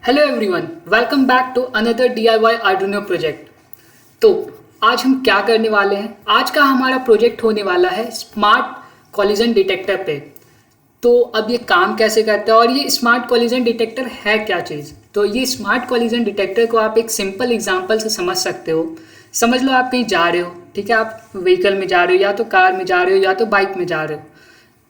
Hello everyone, welcome back to another DIY Arduino project. तो आज हम क्या करने वाले हैं? आज का हमारा प्रोजेक्ट होने वाला है स्मार्ट कॉलिजन डिटेक्टर पे। तो अब ये काम कैसे करता है और ये स्मार्ट कॉलिजन डिटेक्टर है क्या चीज़? तो ये स्मार्ट कॉलिजन डिटेक्टर को आप एक सिंपल एग्जांपल से समझ सकते हो। समझ लो आप कहीं जा रहे हो, ठीक है, आप व्हीकल में जा रहे हो, या तो कार में जा रहे हो या तो बाइक में जा रहे हो।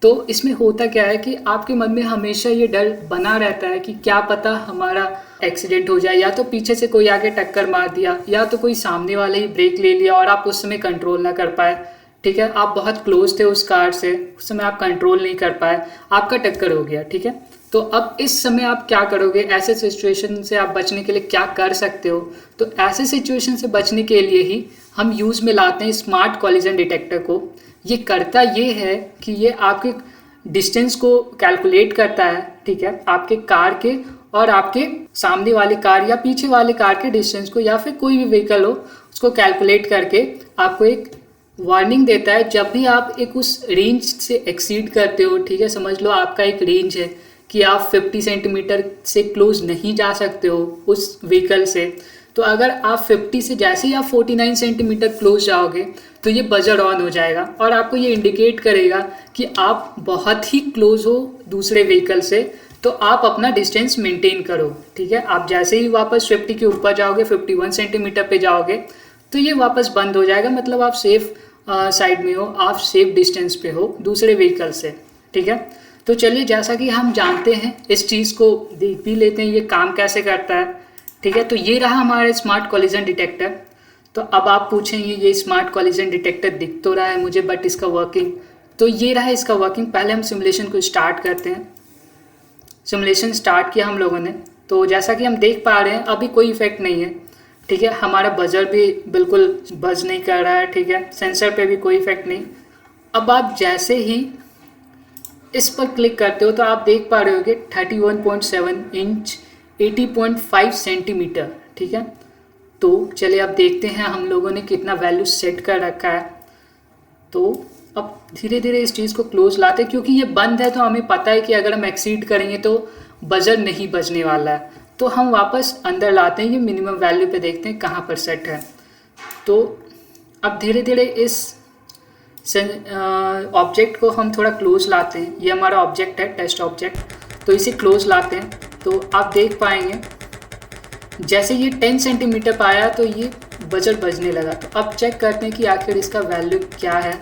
तो इसमें होता क्या है कि आपके मन में हमेशा ये डर बना रहता है कि क्या पता हमारा एक्सीडेंट हो जाए, या तो पीछे से कोई आके टक्कर मार दिया, या तो कोई सामने वाले ही ब्रेक ले लिया और आप उस समय कंट्रोल ना कर पाए। ठीक है, आप बहुत क्लोज थे उस कार से, उस समय आप कंट्रोल नहीं कर पाए, आपका टक्कर हो गया। ठीक है, तो अब इस समय आप क्या करोगे? ऐसे सिचुएशन से आप बचने के लिए क्या कर सकते हो? तो ऐसे सिचुएशन से बचने के लिए ही हम यूज़ में लाते हैं स्मार्ट कॉलिजन डिटेक्टर को। ये करता ये है कि ये आपके डिस्टेंस को कैलकुलेट करता है, ठीक है, आपके कार के और आपके सामने वाले कार या पीछे वाले कार के डिस्टेंस को, या फिर कोई भी व्हीकल हो उसको कैलकुलेट करके आपको एक वार्निंग देता है जब भी आप एक उस रेंज से एक्सीड करते हो। ठीक है, समझ लो आपका एक रेंज है कि आप 50 सेंटीमीटर से क्लोज नहीं जा सकते हो उस व्हीकल से। तो अगर आप 50 से जैसे ही आप 49 सेंटीमीटर क्लोज जाओगे तो ये बजर ऑन हो जाएगा और आपको ये इंडिकेट करेगा कि आप बहुत ही क्लोज हो दूसरे व्हीकल से, तो आप अपना डिस्टेंस मेंटेन करो। ठीक है, आप जैसे ही वापस 50 के ऊपर जाओगे, 51 सेंटीमीटर पे जाओगे, तो ये वापस बंद हो जाएगा। मतलब आप सेफ साइड में हो, आप सेफ डिस्टेंस पे हो दूसरे व्हीकल से। ठीक है, तो चलिए जैसा कि हम जानते हैं इस चीज़ को देख भी लेते हैं ये काम कैसे करता है। ठीक है, तो ये रहा हमारा स्मार्ट कॉलिजन डिटेक्टर। तो अब आप पूछेंगे ये स्मार्ट कॉलिजन डिटेक्टर दिख तो रहा है मुझे, बट इसका वर्किंग, तो ये रहा इसका वर्किंग। पहले हम सिमुलेशन को स्टार्ट करते हैं। सिमुलेशन स्टार्ट किया हम लोगों ने, तो जैसा कि हम देख पा रहे हैं अभी कोई इफेक्ट नहीं है। ठीक है, हमारा बजर भी बिल्कुल बज नहीं कर रहा है। ठीक है, सेंसर पे भी कोई इफेक्ट नहीं। अब आप जैसे ही इस पर क्लिक करते हो तो आप देख पा रहे हो कि 31.7 इंच 80.5 सेंटीमीटर। ठीक है, तो चलिए अब देखते हैं हम लोगों ने कितना वैल्यू सेट कर रखा है। तो अब धीरे धीरे इस चीज़ को क्लोज लाते हैं, क्योंकि ये बंद है तो हमें पता है कि अगर हम एक्सीड करेंगे तो बजर नहीं बजने वाला है। तो हम वापस अंदर लाते हैं, ये मिनिमम वैल्यू पे देखते हैं कहाँ पर सेट है। तो अब धीरे धीरे इस ऑब्जेक्ट को हम थोड़ा क्लोज लाते हैं। ये हमारा ऑब्जेक्ट है, टेस्ट ऑब्जेक्ट, तो इसे क्लोज लाते हैं। तो आप देख पाएंगे जैसे ये 10 सेंटीमीटर पर आया तो ये बजर बजने लगा। तो अब चेक करते हैं कि आखिर इसका वैल्यू क्या है।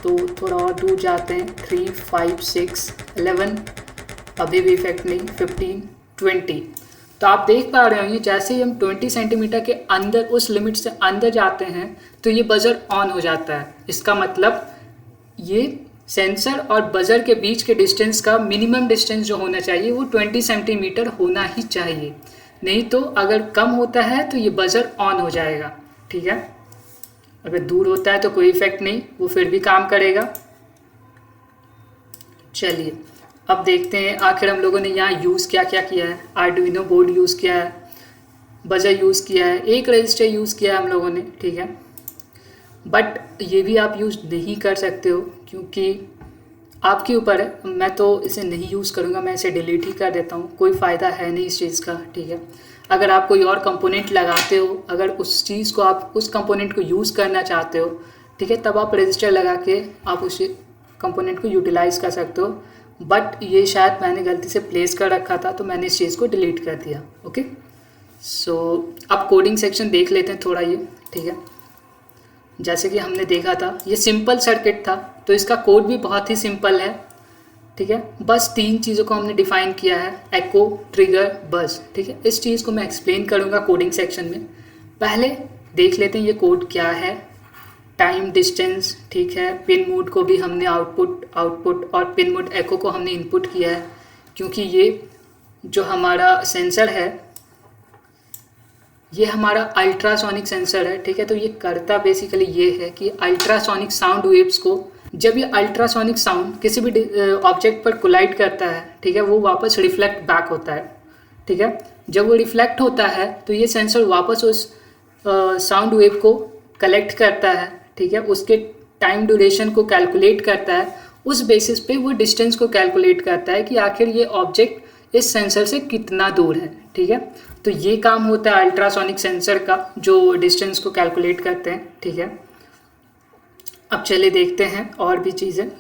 तो थोड़ा और दूर जाते हैं, 3, 5, 6, 11, अभी भी इफेक्ट नहीं, 15, 20। तो आप देख पा रहे होंगे जैसे ही हम 20 सेंटीमीटर के अंदर उस लिमिट से अंदर जाते हैं तो ये बजर ऑन हो जाता है। इसका मतलब ये सेंसर और बजर के बीच के डिस्टेंस का मिनिमम डिस्टेंस जो होना चाहिए वो 20 सेंटीमीटर होना ही चाहिए, नहीं तो अगर कम होता है तो ये बजर ऑन हो जाएगा। ठीक है, अगर दूर होता है तो कोई इफेक्ट नहीं, वो फिर भी काम करेगा। चलिए अब देखते हैं आखिर हम लोगों ने यहाँ यूज़ क्या क्या किया है। आर्डुइनो बोर्ड यूज़ किया है, बजर यूज़ किया है, एक रजिस्टर यूज़ किया है हम लोगों ने। ठीक है, बट ये भी आप यूज़ नहीं कर सकते हो क्योंकि आपके ऊपर है। मैं तो इसे नहीं यूज़ करूँगा, मैं इसे डिलीट ही कर देता हूँ, कोई फ़ायदा है नहीं इस चीज़ का। ठीक है, अगर आप कोई और कंपोनेंट लगाते हो, अगर उस चीज़ को आप उस कंपोनेंट को यूज़ करना चाहते हो, ठीक है, तब आप रजिस्टर लगा के आप उस कंपोनेंट को यूटिलाइज़ कर सकते हो। बट ये शायद मैंने गलती से प्लेस कर रखा था तो मैंने इस चीज़ को डिलीट कर दिया। ओके, सो अब कोडिंग सेक्शन देख लेते हैं थोड़ा ये। ठीक है, जैसे कि हमने देखा था ये सिंपल सर्किट था, तो इसका कोड भी बहुत ही सिंपल है। ठीक है, बस 3 चीज़ों को हमने डिफाइन किया है, एको, ट्रिगर, बस। ठीक है, इस चीज़ को मैं एक्सप्लेन करूँगा कोडिंग सेक्शन में। पहले देख लेते हैं ये कोड क्या है। टाइम, डिस्टेंस, ठीक है, पिन मोड को भी हमने आउटपुट और पिन मोड एको को हमने इनपुट किया है, क्योंकि ये जो हमारा सेंसर है ये हमारा अल्ट्रासोनिक सेंसर है। ठीक है, तो ये करता बेसिकली ये है कि अल्ट्रासोनिक साउंड वेव्स को, जब ये अल्ट्रासोनिक साउंड किसी भी ऑब्जेक्ट पर कोलाइड करता है, ठीक है, वो वापस रिफ्लेक्ट बैक होता है। ठीक है, जब वो रिफ्लेक्ट होता है तो ये सेंसर वापस उस साउंड वेव को कलेक्ट करता है। ठीक है, उसके टाइम ड्यूरेशन को कैलकुलेट करता है, उस बेसिस पे वो डिस्टेंस को कैलकुलेट करता है कि आखिर ये ऑब्जेक्ट इस सेंसर से कितना दूर है, ठीक है। तो ये काम होता है अल्ट्रासोनिक सेंसर का, जो डिस्टेंस को कैलकुलेट करते हैं, ठीक है। अब चलिए देखते हैं और भी चीज़ें,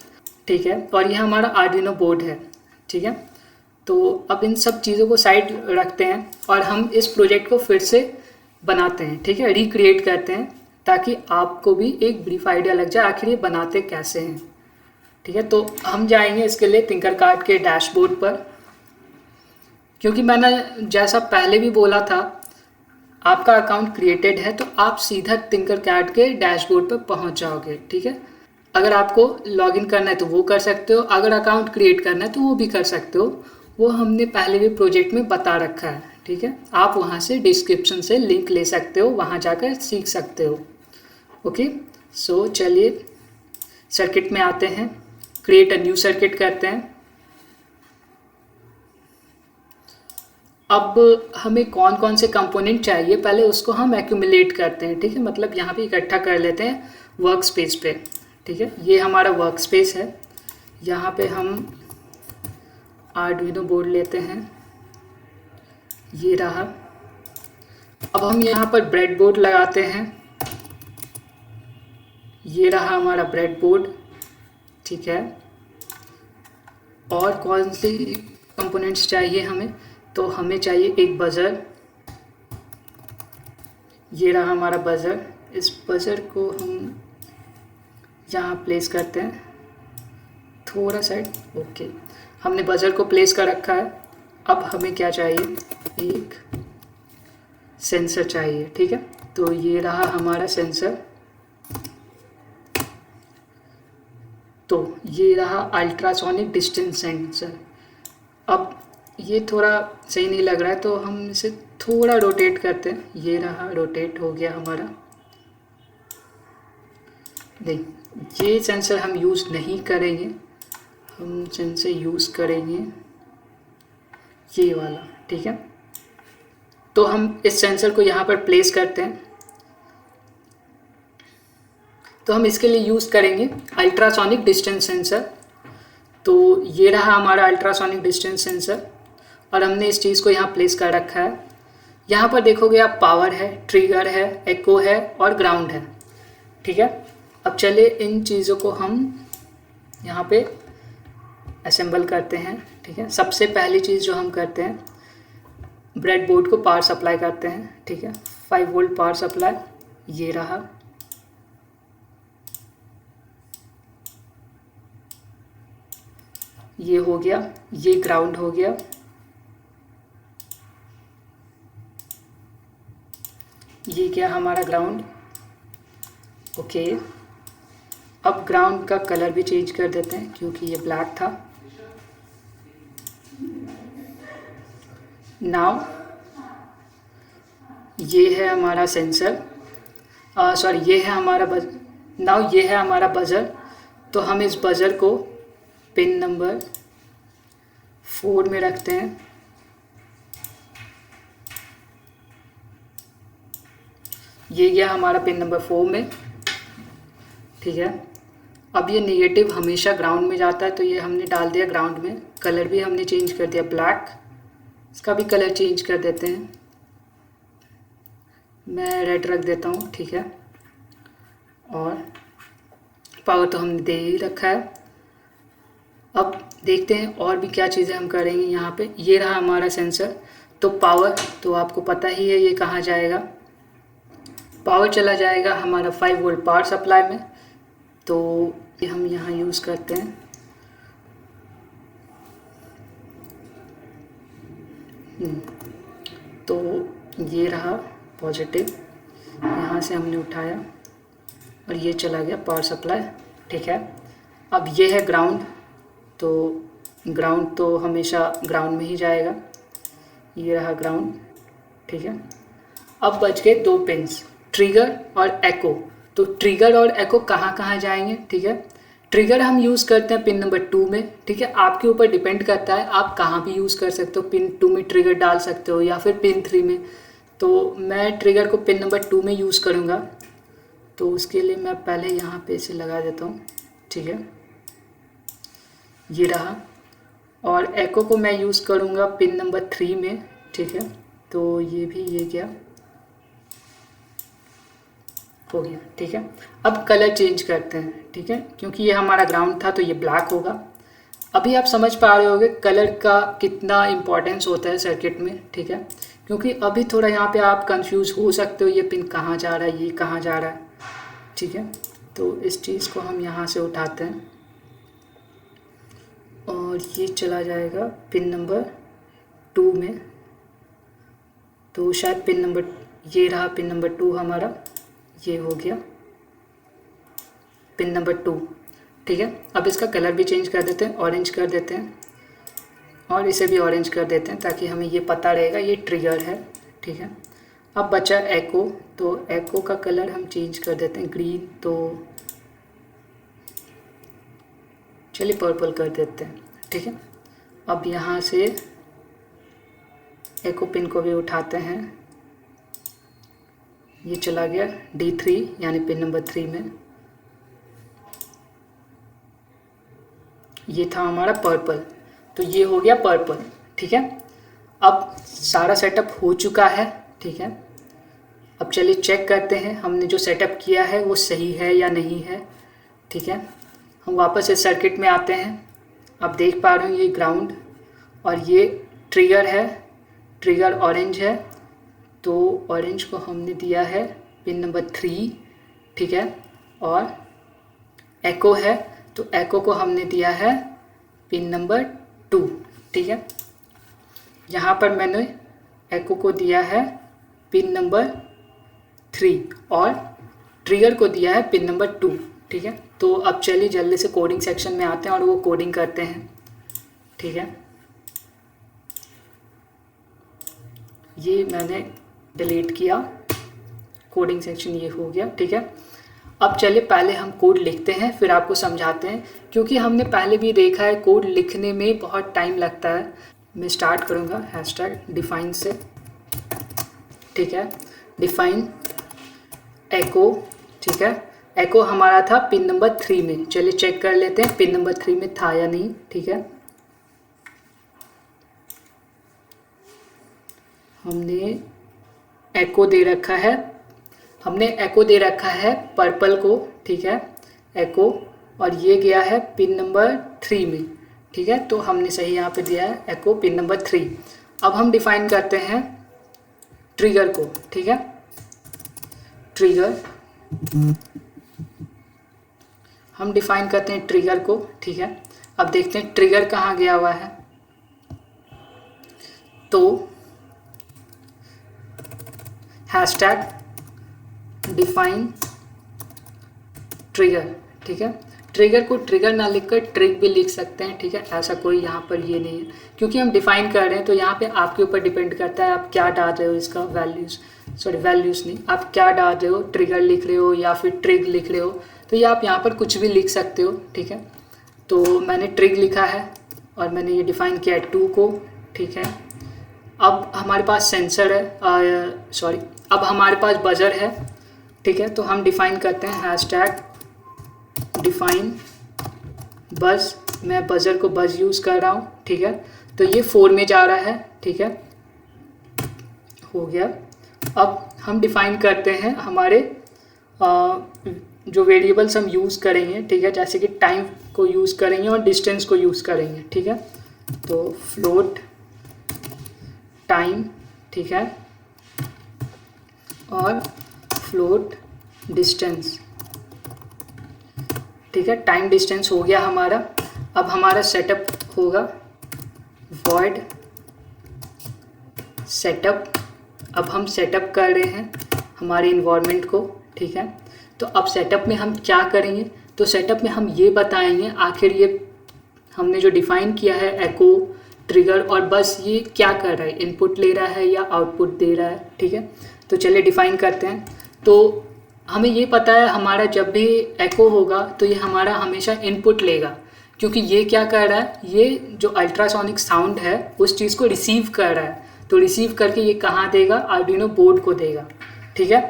ठीक है। और ये हमारा आर्डिनो बोर्ड है, ठीक है। तो अब इन सब चीज़ों को साइड रखते हैं और हम इस प्रोजेक्ट को फिर से बनाते हैं, ठीक है, रिक्रिएट करते हैं, ताकि आपको भी एक ब्रीफ आइडिया लग जाए आखिर ये बनाते कैसे हैं, ठीक है। तो हम जाएंगे इसके लिए थिंकरकैड के डैशबोर्ड पर, क्योंकि मैंने जैसा पहले भी बोला था, आपका अकाउंट क्रिएटेड है तो आप सीधा थिंकरकैड के डैशबोर्ड पर पहुंच जाओगे, ठीक है। अगर आपको लॉगिन करना है तो वो कर सकते हो, अगर अकाउंट क्रिएट करना है तो वो भी कर सकते हो, वो हमने पहले भी प्रोजेक्ट में बता रखा है, ठीक है। आप वहाँ से डिस्क्रिप्शन से लिंक ले सकते हो, वहाँ जाकर सीख सकते हो। ओके, सो चलिए सर्किट में आते हैं, क्रिएट अ न्यू सर्किट करते हैं। अब हमें कौन कौन से कंपोनेंट चाहिए पहले उसको हम एक्यूमुलेट करते हैं, ठीक है, मतलब यहाँ पे इकट्ठा कर लेते हैं वर्क स्पेस पे, ठीक है। ये हमारा वर्क स्पेस है, यहाँ पे हम आर्डुइनो बोर्ड लेते हैं, ये रहा। अब हम यहाँ पर ब्रेड बोर्ड लगाते हैं, ये रहा हमारा ब्रेड बोर्ड, ठीक है। और कौन सी कंपोनेंट्स चाहिए हमें, तो हमें चाहिए एक बज़र, ये रहा हमारा बज़र। इस बज़र को हम यहाँ प्लेस करते हैं थोड़ा साइड, ओके, हमने बज़र को प्लेस कर रखा है। अब हमें क्या चाहिए, एक सेंसर चाहिए, ठीक है। तो ये रहा हमारा सेंसर, तो ये रहा अल्ट्रासोनिक डिस्टेंस सेंसर। अब ये थोड़ा सही नहीं लग रहा है तो हम इसे थोड़ा रोटेट करते हैं, ये रहा, रोटेट हो गया हमारा। नहीं, ये सेंसर हम यूज़ नहीं करेंगे, हम सेंसर यूज़ करेंगे ये वाला, ठीक है। तो हम इस सेंसर को यहाँ पर प्लेस करते हैं, तो हम इसके लिए यूज़ करेंगे अल्ट्रासोनिक डिस्टेंस सेंसर। तो ये रहा हमारा अल्ट्रासोनिक डिस्टेंस सेंसर और हमने इस चीज़ को यहाँ प्लेस कर रखा है। यहाँ पर देखोगे आप पावर है, ट्रिगर है, एको है और ग्राउंड है, ठीक है। अब चलिए इन चीज़ों को हम यहाँ पे असेंबल करते हैं, ठीक है। सबसे पहली चीज़ जो हम करते हैं, ब्रेड बोर्ड को पावर सप्लाई करते हैं, ठीक है, 5 वोल्ट पावर सप्लाई, ये रहा। ये हो गया, ये ग्राउंड हो गया, ये क्या हमारा ग्राउंड, ओके। अब ग्राउंड का कलर भी चेंज कर देते हैं क्योंकि ये ब्लैक था। नाउ ये है हमारा सेंसर, सॉरी ये है हमारा नाउ ये है हमारा बज़र। तो हम इस बज़र को पिन नंबर 4 में रखते हैं, ये गया हमारा पिन नंबर 4 में, ठीक है। अब ये नेगेटिव हमेशा ग्राउंड में जाता है तो ये हमने डाल दिया ग्राउंड में। कलर भी हमने चेंज कर दिया ब्लैक, इसका भी कलर चेंज कर देते हैं, मैं रेड रख देता हूँ, ठीक है। और पावर तो हमने दे ही रखा है। अब देखते हैं और भी क्या चीज़ें हम करेंगे यहाँ पे। ये रहा हमारा सेंसर, तो पावर तो आपको पता ही है ये कहाँ जाएगा, पावर चला जाएगा हमारा 5 वोल्ट पावर सप्लाई में, तो ये हम यहाँ यूज़ करते हैं। तो ये रहा पॉजिटिव, यहाँ से हमने उठाया और ये चला गया पावर सप्लाई, ठीक है। अब ये है ग्राउंड, तो ग्राउंड तो हमेशा ग्राउंड में ही जाएगा, ये रहा ग्राउंड, ठीक है। अब बच गए 2 पिन्स, ट्रिगर और एको। तो ट्रिगर और एको कहाँ कहाँ जाएंगे, ठीक है। ट्रिगर हम यूज़ करते हैं पिन नंबर 2 में, ठीक है। आपके ऊपर डिपेंड करता है, आप कहाँ भी यूज़ कर सकते हो, पिन 2 में ट्रिगर डाल सकते हो या फिर पिन 3 में। तो मैं ट्रिगर को पिन नंबर 2 में यूज़ करूँगा, तो उसके लिए मैं पहले यहाँ पे इसे लगा देता हूँ, ठीक है, ये रहा। और एको को मैं यूज़ करूँगा पिन नंबर 3 में, ठीक है। तो ये भी ये गया, हो गया, ठीक है। अब कलर चेंज करते हैं, ठीक है, क्योंकि ये हमारा ग्राउंड था तो ये ब्लैक होगा। अभी आप समझ पा रहे होंगे कलर का कितना इम्पोर्टेंस होता है सर्किट में, ठीक है, क्योंकि अभी थोड़ा यहाँ पे आप कंफ्यूज हो सकते हो, ये पिन कहाँ जा रहा है, ये कहाँ जा रहा है, ठीक है। तो इस चीज़ को हम यहाँ से उठाते हैं और ये चला जाएगा पिन नंबर 2 में। तो शायद पिन नंबर, ये रहा पिन नंबर 2 हमारा, ये हो गया पिन नंबर 2, ठीक है। अब इसका कलर भी चेंज कर देते हैं, ऑरेंज कर देते हैं और इसे भी ऑरेंज कर देते हैं ताकि हमें ये पता रहेगा ये ट्रिगर है, ठीक है। अब बचा एको, तो एको का कलर हम चेंज कर देते हैं ग्रीन, तो चलिए पर्पल कर देते हैं, ठीक है। अब यहाँ से एको पिन को भी उठाते हैं, ये चला गया D3 यानी पिन नंबर 3 में, ये था हमारा पर्पल, तो ये हो गया पर्पल, ठीक है। अब सारा सेटअप हो चुका है, ठीक है। अब चलिए चेक करते हैं हमने जो सेटअप किया है वो सही है या नहीं है, ठीक है। हम वापस इस सर्किट में आते हैं। आप देख पा रहे हो ये ग्राउंड और ये ट्रिगर है, ट्रिगर ऑरेंज है, तो ऑरेंज को हमने दिया है पिन नंबर 3, ठीक है। और एको है तो एको को हमने दिया है पिन नंबर 2, ठीक है। यहाँ पर मैंने एको को दिया है पिन नंबर 3 और ट्रिगर को दिया है पिन नंबर 2, ठीक है। तो अब चलिए जल्दी से कोडिंग सेक्शन में आते हैं और वो कोडिंग करते हैं, ठीक है। ये मैंने डिलीट किया, कोडिंग सेक्शन ये हो गया, ठीक है। अब चलिए पहले हम कोड लिखते हैं फिर आपको समझाते हैं, क्योंकि हमने पहले भी देखा है कोड लिखने में बहुत टाइम लगता है। मैं स्टार्ट करूँगा #define से, ठीक है। डिफाइन एको, ठीक है। एको हमारा था पिन नंबर 3 में, चलिए चेक कर लेते हैं पिन नंबर 3 में था या नहीं, ठीक है। हमने एको दे रखा है, हमने एको दे रखा है पर्पल को, ठीक है, एको, और ये गया है पिन नंबर 3 में, ठीक है। तो हमने सही यहाँ पे दिया है एको पिन नंबर 3। अब हम डिफाइन करते हैं ट्रिगर को, ठीक है। ट्रिगर हम डिफाइन करते हैं ट्रिगर को, ठीक है। अब देखते हैं ट्रिगर कहाँ गया हुआ है, तो #define ट्रिगर, ठीक है। ट्रिगर को ट्रिगर ना लिखकर ट्रिग भी लिख सकते हैं, ठीक है। ऐसा कोई यहाँ पर ये नहीं है, क्योंकि हम डिफाइन कर रहे हैं तो यहाँ पे आपके ऊपर डिपेंड करता है आप क्या डाल रहे हो, इसका वैल्यूज़ नहीं, आप क्या डाल रहे हो, ट्रिगर लिख रहे हो या फिर ट्रिग लिख रहे हो, तो ये आप यहाँ पर कुछ भी लिख सकते हो, ठीक है। तो मैंने ट्रिग लिखा है और मैंने ये डिफ़ाइन किया है 2 को, ठीक है। अब हमारे पास सेंसर है, अब हमारे पास बजर है, ठीक है। तो हम डिफ़ाइन करते हैं #define बज़, मैं बजर को बज़ यूज़ कर रहा हूँ, ठीक है। तो ये 4 में जा रहा है, ठीक है, हो गया। अब हम डिफ़ाइन करते हैं हमारे जो वेरिएबल्स हम यूज़ करेंगे, ठीक है, जैसे कि टाइम को यूज़ करेंगे और डिस्टेंस को यूज़ करेंगे, ठीक है। तो फ्लोट टाइम, ठीक है, और फ्लोट डिस्टेंस, ठीक है। टाइम डिस्टेंस हो गया हमारा। अब हमारा सेटअप होगा void सेटअप। अब हम सेटअप कर रहे हैं हमारे इन्वायरमेंट को, ठीक है। तो अब सेटअप में हम क्या करेंगे, तो सेटअप में हम ये बताएंगे आखिर ये हमने जो डिफ़ाइन किया है एको, ट्रिगर और बस ये क्या कर रहा है, इनपुट ले रहा है या आउटपुट दे रहा है, ठीक है। तो चलिए डिफ़ाइन करते हैं। तो हमें ये पता है हमारा जब भी एको होगा तो ये हमारा हमेशा इनपुट लेगा, क्योंकि ये क्या कर रहा है, ये जो अल्ट्रासोनिक साउंड है उस चीज़ को रिसीव कर रहा है। तो रिसीव करके ये कहाँ देगा, आर्डिनो बोर्ड को देगा, ठीक है।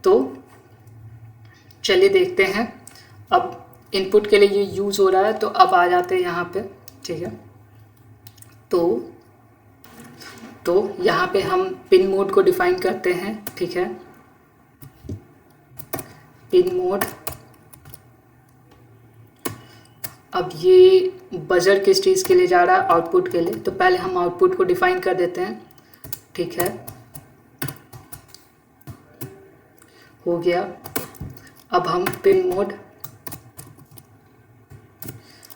तो चलिए देखते हैं, अब इनपुट के लिए ये यूज़ हो रहा है, तो अब आ जाते हैं यहाँ पे, ठीक है। तो यहाँ पे हम पिन मोड को डिफाइन करते हैं, ठीक है। पिन मोड, अब ये बजर किस चीज़ के लिए जा रहा है, आउटपुट के लिए, तो पहले हम आउटपुट को डिफाइन कर देते हैं, ठीक है। हो गया। अब हम पिन मोड,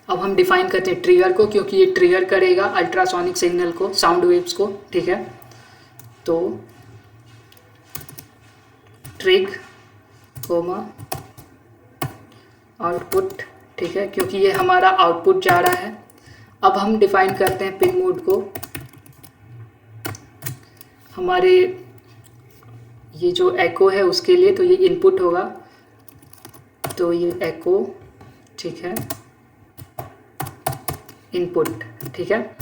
अब हम डिफाइन करते हैं ट्रिगर को, क्योंकि ये ट्रिगर करेगा अल्ट्रासोनिक सिग्नल को, साउंड वेव्स को, ठीक है। तो ट्रिग कोमा आउटपुट, ठीक है, क्योंकि ये हमारा आउटपुट जा रहा है। अब हम डिफाइन करते हैं पिन मोड को, हमारे ये जो एको है उसके लिए, तो ये इनपुट होगा, तो ये एको, ठीक है, इनपुट, ठीक है।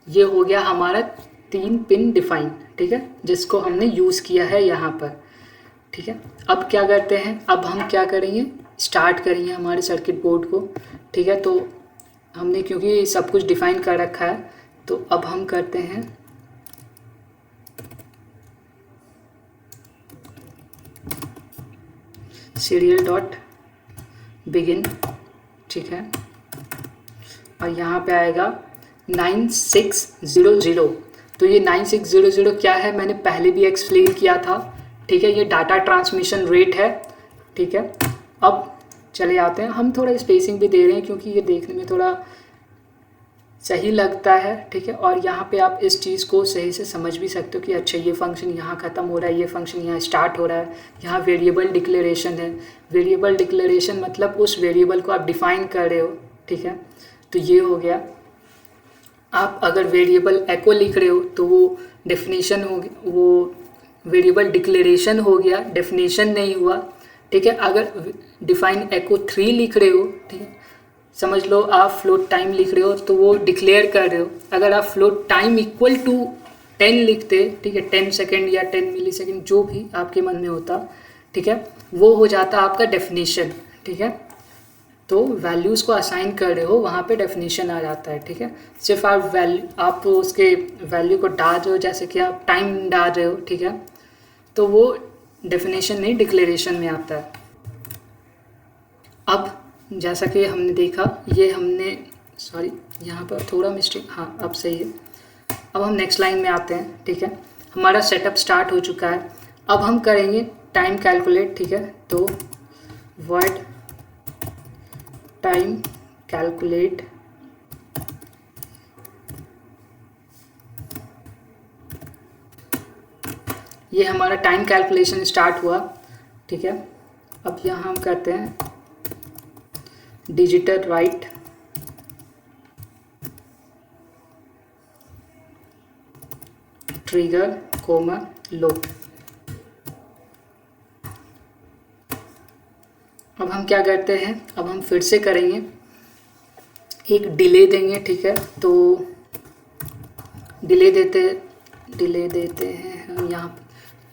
ये हो गया हमारा 3 पिन डिफाइन, ठीक है, जिसको हमने यूज़ किया है यहाँ पर, ठीक है। अब क्या करते हैं, अब हम क्या करेंगे, स्टार्ट करेंगे हमारे सर्किट बोर्ड को, ठीक है। तो हमने क्योंकि सब कुछ डिफाइन कर रखा है, तो अब हम करते हैं सीरियल डॉट बिगिन, ठीक है, और यहाँ पे आएगा 9600। तो ये 9600 क्या है, मैंने पहले भी एक्सप्लेन किया था, ठीक है। ये डाटा ट्रांसमिशन रेट है, ठीक है। अब चले आते हैं, हम थोड़ा स्पेसिंग भी दे रहे हैं क्योंकि ये देखने में थोड़ा सही लगता है, ठीक है। और यहाँ पे आप इस चीज़ को सही से समझ भी सकते हो कि अच्छा ये फंक्शन यहाँ ख़त्म हो रहा है, ये फंक्शन यहाँ स्टार्ट हो रहा है। यहाँ वेरिएबल डिक्लेरेशन है, वेरिएबल डिक्लेरेशन मतलब उस वेरिएबल को आप डिफाइन कर रहे हो, ठीक है। तो ये हो गया। आप अगर वेरिएबल एको लिख रहे हो तो वो डेफिनेशन हो, वो वेरिएबल डिक्लेरेशन हो गया, डेफिनेशन नहीं हुआ, ठीक है। अगर डिफाइन एको 3 लिख रहे हो, ठीक है, समझ लो आप फ्लोट टाइम लिख रहे हो तो वो डिक्लेयर कर रहे हो। अगर आप फ्लोट टाइम इक्वल टू 10 लिखते, ठीक है, 10 सेकेंड या 10 मिली सेकेंड, जो भी आपके मन में होता, ठीक है, वो हो जाता आपका डेफिनेशन, ठीक है। तो वैल्यूज़ को असाइन कर रहे हो, वहाँ पे डेफिनेशन आ जाता है, ठीक है। सिर्फ आप उसके वैल्यू को डाल रहे हो, जैसे कि आप टाइम डाल रहे हो, ठीक है, तो वो डेफिनेशन नहीं डिक्लेरेशन में आता है। अब जैसा कि हमने देखा, ये हमने सॉरी यहाँ पर थोड़ा मिस्टेक, हाँ अब सही है। अब हम नेक्स्ट लाइन में आते हैं, ठीक है। हमारा सेटअप स्टार्ट हो चुका है। अब हम करेंगे टाइम कैलकुलेट, ठीक है। तो वर्ड टाइम कैलकुलेट, ये हमारा टाइम कैलकुलेशन स्टार्ट हुआ, ठीक है। अब यहाँ हम करते हैं डिजिटल राइट, ट्रिगर कोमा लो। अब हम क्या करते हैं, अब हम फिर से करेंगे, एक डिले देंगे, ठीक है। तो डिले देते हैं हम यहाँ,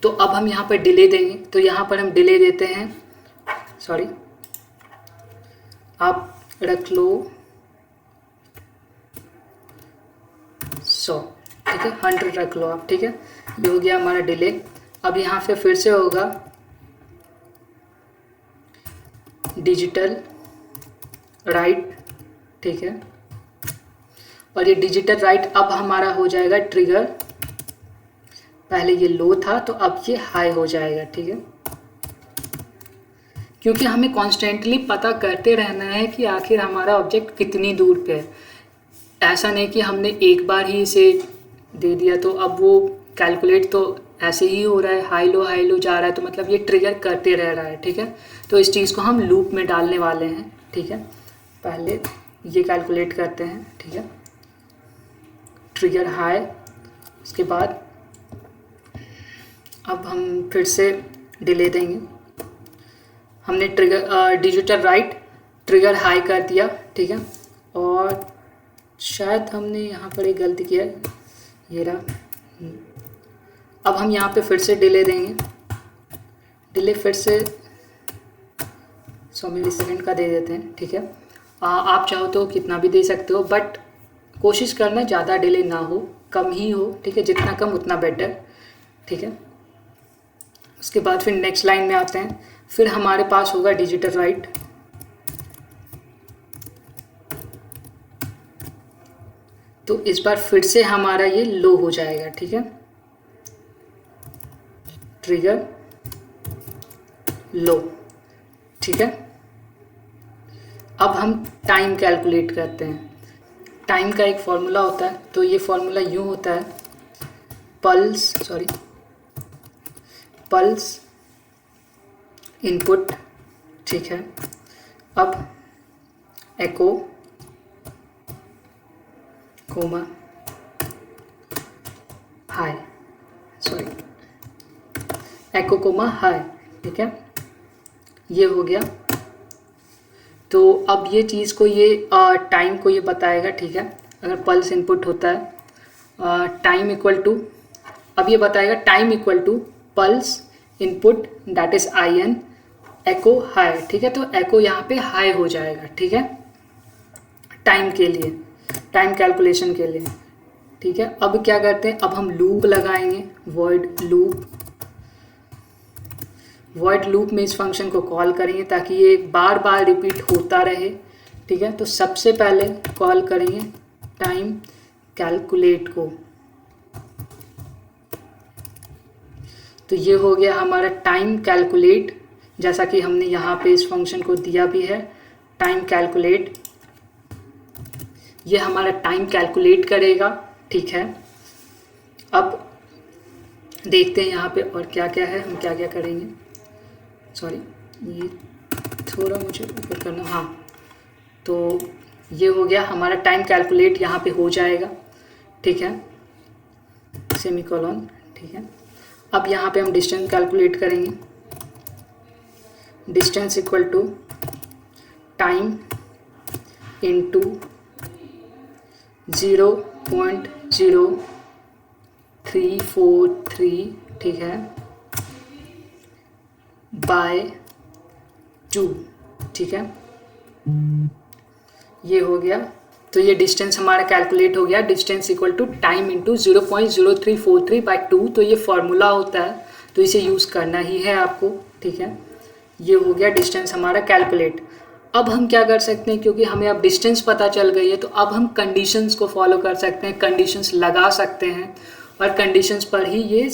तो अब हम यहाँ पर डिले देंगे, तो यहाँ पर हम डिले देते हैं, सॉरी आप रख लो 100, ठीक है, 100 रख लो आप, ठीक है। ये हो गया हमारा डिले। अब यहाँ पे फिर से होगा डिजिटल राइट, ठीक है, और ये डिजिटल राइट अब हमारा हो जाएगा ट्रिगर। पहले ये लो था तो अब ये हाई हो जाएगा, ठीक है, क्योंकि हमें कॉन्स्टेंटली पता करते रहना है कि आखिर हमारा ऑब्जेक्ट कितनी दूर पे है। ऐसा नहीं कि हमने एक बार ही इसे दे दिया तो अब वो कैलकुलेट तो ऐसे ही हो रहा है, हाई लो जा रहा है, तो मतलब ये ट्रिगर करते रह रहा है, ठीक है। तो इस चीज़ को हम लूप में डालने वाले हैं, ठीक है। पहले ये कैलकुलेट करते हैं, ठीक है, ट्रिगर हाई, उसके बाद अब हम फिर से डिले देंगे। हमने trigger digital right trigger high कर दिया, ठीक है, और शायद हमने यहाँ पर एक गलती किया है, ये रहा। अब हम यहाँ पे फिर से डिले देंगे, डिले फिर से 100 मिली सेकेंड का दे देते हैं, ठीक है। आप चाहो तो कितना भी दे सकते हो, बट कोशिश करना ज़्यादा डिले ना हो, कम ही हो, ठीक है, जितना कम उतना बेटर, ठीक है। उसके बाद फिर नेक्स्ट लाइन में आते हैं, फिर हमारे पास होगा डिजिटल राइट। तो इस बार फिर से हमारा ये लो हो जाएगा, ठीक है, ट्रिगर लो, ठीक है। अब हम टाइम कैलकुलेट करते हैं। टाइम का एक फॉर्मूला होता है, तो ये फॉर्मूला यूँ होता है, पल्स इनपुट, ठीक है। अब एको कोमा हाई, एको कोमा हाई, ठीक है, ये हो गया। तो अब ये चीज़ को ये टाइम को ये बताएगा, ठीक है। अगर पल्स इनपुट होता है टाइम इक्वल टू, अब ये बताएगा time equal to pulse input that is I N echo high, ठीक है। तो एको यहाँ पे हाई हो जाएगा, ठीक है, टाइम के लिए, टाइम कैलकुलेशन के लिए, ठीक है। अब क्या करते हैं, अब हम लूप लगाएंगे, वॉइड लूप में इस फंक्शन को कॉल करेंगे ताकि ये बार बार रिपीट होता रहे, ठीक है। तो सबसे पहले कॉल करेंगे टाइम कैलकुलेट को, तो ये हो गया हमारा टाइम कैलकुलेट, जैसा कि हमने यहाँ पे इस फंक्शन को दिया भी है, टाइम कैलकुलेट, ये हमारा टाइम कैलकुलेट करेगा, ठीक है। अब देखते हैं यहाँ पे और क्या क्या है, हम क्या क्या करेंगे। सॉरी, ये थोड़ा मुझे ऊपर करना, हाँ। तो ये हो गया हमारा टाइम कैलकुलेट, यहाँ पे हो जाएगा, ठीक है, सेमीकोलन, ठीक है। अब यहाँ पे हम डिस्टेंस कैलकुलेट करेंगे, distance equal to time into 0.0343, ठीक है, बाय 2, ठीक है, ये हो गया। तो ये डिस्टेंस हमारा कैलकुलेट हो गया, distance equal to time into 0.0343/2, तो ये फॉर्मूला होता है, तो इसे यूज़ करना ही है आपको, ठीक है। ये हो गया डिस्टेंस हमारा कैलकुलेट। अब हम क्या कर सकते हैं, क्योंकि हमें अब डिस्टेंस पता चल गई है, तो अब हम कंडीशंस को फॉलो कर सकते हैं, कंडीशंस लगा सकते हैं, और कंडीशंस पर ही ये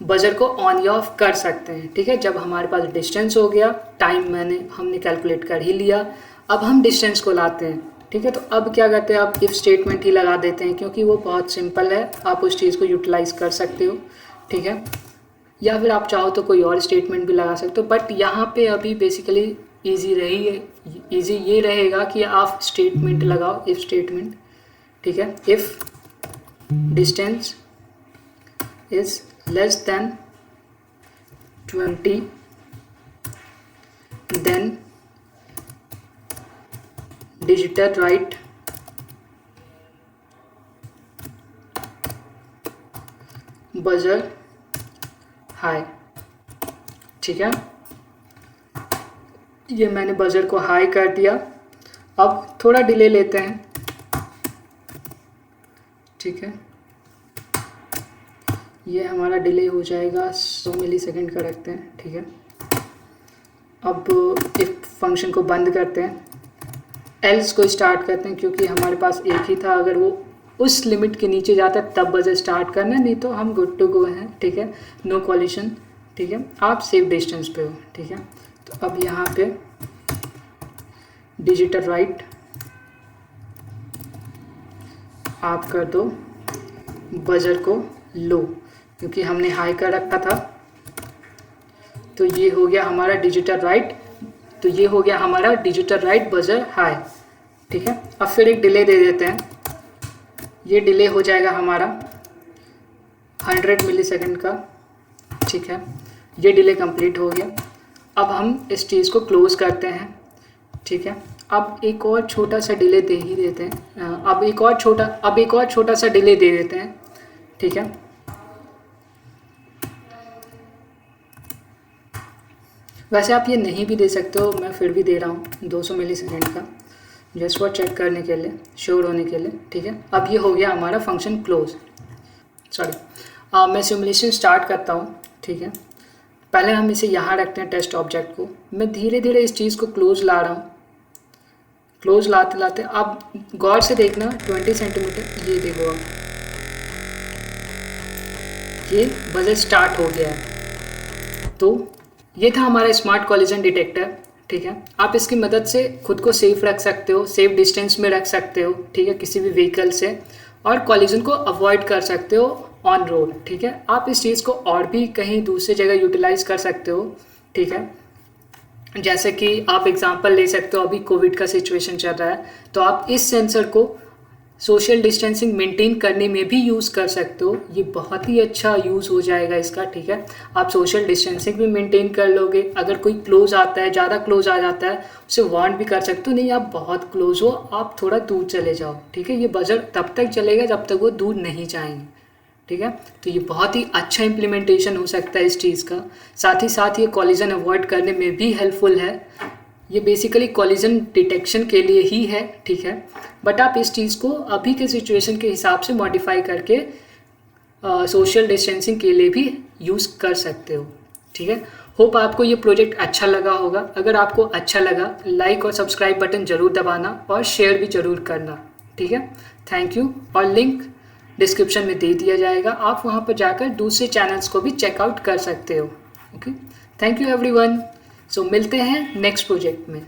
बजर को ऑन या ऑफ कर सकते हैं, ठीक है। जब हमारे पास डिस्टेंस हो गया, टाइम हमने कैलकुलेट कर ही लिया, अब हम डिस्टेंस को लाते हैं, ठीक है। तो अब क्या करते हैं, आप इफ़ स्टेटमेंट ही लगा देते हैं, क्योंकि वो बहुत सिंपल है, आप उस चीज़ को यूटिलाइज कर सकते हो, ठीक है। या फिर आप चाहो तो कोई और स्टेटमेंट भी लगा सकते हो, बट यहाँ पे अभी बेसिकली ईजी ये रहेगा कि आप स्टेटमेंट लगाओ, इफ़ स्टेटमेंट, ठीक है। If distance is less than 20, then digital write buzzer high, ठीक है। ये मैंने बजर को हाई कर दिया। अब थोड़ा डिले लेते हैं, ठीक है, ये हमारा डिले हो जाएगा 100 मिलीसेकंड का रखते हैं, ठीक है। अब इफ फंक्शन को बंद करते हैं, एल्स को स्टार्ट करते हैं, क्योंकि हमारे पास एक ही था, अगर वो उस लिमिट के नीचे जाता है तब बजर स्टार्ट करना, नहीं तो हम गुड टू गो हैं, ठीक है, नो कॉलिशन, ठीक है। आप सेफ डिस्टेंस पे हो, ठीक है। तो अब यहाँ पे डिजिटल राइट आप कर दो बजर को लो, क्योंकि हमने हाई कर रखा था। तो ये हो गया हमारा डिजिटल राइट, तो ये हो गया हमारा डिजिटल राइट बजर हाई, ठीक है। अब फिर एक डिले दे देते हैं, ये डिले हो जाएगा हमारा 100 मिलीसेकंड का, ठीक है। ये डिले कंप्लीट हो गया। अब हम इस चीज़ को क्लोज करते हैं, ठीक है। अब एक और छोटा सा डिले दे ही देते हैं, अब एक और छोटा सा डिले दे देते हैं, ठीक है। वैसे आप ये नहीं भी दे सकते हो, मैं फिर भी दे रहा हूँ 200 मिलीसेकंड का, जस्ट फॉर चेक करने के लिए, श्योर होने के लिए, ठीक है। अब ये हो गया हमारा फंक्शन क्लोज। मैं सिमुलेशन स्टार्ट करता हूँ, ठीक है। पहले हम इसे यहाँ रखते हैं टेस्ट ऑब्जेक्ट को। मैं धीरे धीरे इस चीज़ को क्लोज ला रहा हूँ। क्लोज लाते लाते आप गौर से देखना 20 सेंटीमीटर, ये देखो आप, ये बजर स्टार्ट हो गया है। तो ये था हमारा स्मार्ट कॉलिजन डिटेक्टर, ठीक है। आप इसकी मदद से खुद को सेफ रख सकते हो, सेफ डिस्टेंस में रख सकते हो, ठीक है, किसी भी व्हीकल से, और कॉलिजन को अवॉइड कर सकते हो ऑन रोड, ठीक है। आप इस चीज़ को और भी कहीं दूसरी जगह यूटिलाइज कर सकते हो, ठीक है। जैसे कि आप एग्जांपल ले सकते हो, अभी कोविड का सिचुएशन चल रहा है, तो आप इस सेंसर को सोशल डिस्टेंसिंग मेंटेन करने में भी यूज़ कर सकते हो। ये बहुत ही अच्छा यूज़ हो जाएगा इसका, ठीक है। आप सोशल डिस्टेंसिंग भी मेंटेन कर लोगे। अगर कोई क्लोज आता है, ज़्यादा क्लोज आ जाता है, उसे वार्न भी कर सकते हो, नहीं आप बहुत क्लोज हो, आप थोड़ा दूर चले जाओ, ठीक है। ये बजर तब तक चलेगा जब तक वो दूर नहीं जाएंगे, ठीक है। तो ये बहुत ही अच्छा इम्प्लीमेंटेशन हो सकता है इस चीज़ का। साथ ही साथ ये कॉलिजन अवॉइड करने में भी हेल्पफुल है। ये बेसिकली कॉलिजन डिटेक्शन के लिए ही है, ठीक है। बट आप इस चीज़ को अभी के सिचुएशन के हिसाब से मॉडिफाई करके सोशल डिस्टेंसिंग के लिए भी यूज़ कर सकते हो, ठीक है। होप आपको ये प्रोजेक्ट अच्छा लगा होगा। अगर आपको अच्छा लगा, लाइक और सब्सक्राइब बटन ज़रूर दबाना और शेयर भी ज़रूर करना, ठीक है। Thank you. और लिंक डिस्क्रिप्शन में दे दिया जाएगा, आप वहाँ पर जाकर दूसरे चैनल्स को भी चेकआउट कर सकते हो। Okay, thank you everyone. So मिलते हैं नेक्स्ट प्रोजेक्ट में।